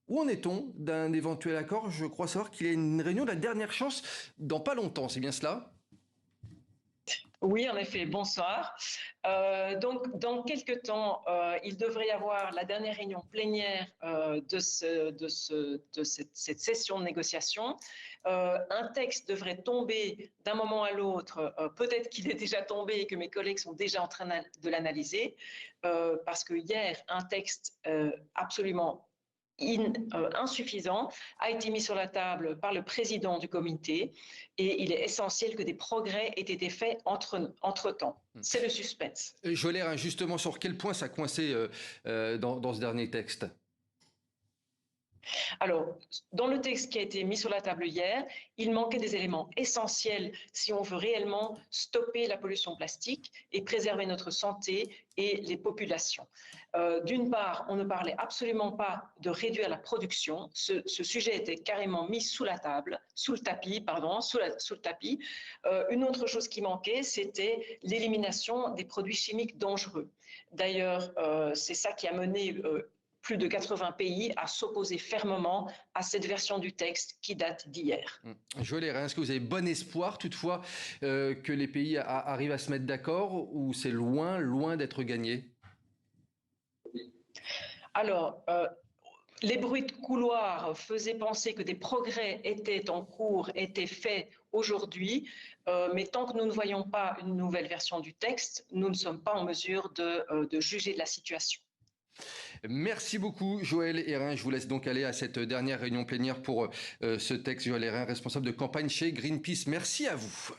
Où en est-on d'un éventuel accord? Je crois savoir qu'il y a une réunion de la dernière chance dans pas longtemps, c'est bien cela? Oui, en effet, bonsoir. Donc, dans quelques temps, il devrait y avoir la dernière réunion plénière de cette session de négociation. Un texte devrait tomber d'un moment à l'autre. Peut-être qu'il est déjà tombé et que mes collègues sont déjà en train de l'analyser, parce que hier, un texte absolument insuffisant a été mis sur la table par le président du comité et il est essentiel que des progrès aient été faits entre-temps. C'est le suspense. Joler, justement, sur quel point ça coincé dans ce dernier texte? Alors, dans le texte qui a été mis sur la table hier, il manquait des éléments essentiels si on veut réellement stopper la pollution plastique et préserver notre santé et les populations. D'une part, on ne parlait absolument pas de réduire la production. Ce sujet était carrément mis sous la table, sous le tapis, pardon, sous le tapis. Une autre chose qui manquait, c'était l'élimination des produits chimiques dangereux. D'ailleurs, c'est ça qui a mené plus de 80 pays à s'opposer fermement à cette version du texte qui date d'hier. Joler, est-ce que vous avez bon espoir toutefois que les pays arrivent à se mettre d'accord ou c'est loin, loin d'être gagné? Alors, les bruits de couloir faisaient penser que des progrès étaient en cours, étaient faits aujourd'hui, mais tant que nous ne voyons pas une nouvelle version du texte, nous ne sommes pas en mesure de juger de la situation. Merci beaucoup Joël Hérin. Je vous laisse donc aller à cette dernière réunion plénière pour ce texte. Joël Hérin, responsable de campagne chez Greenpeace. Merci à vous.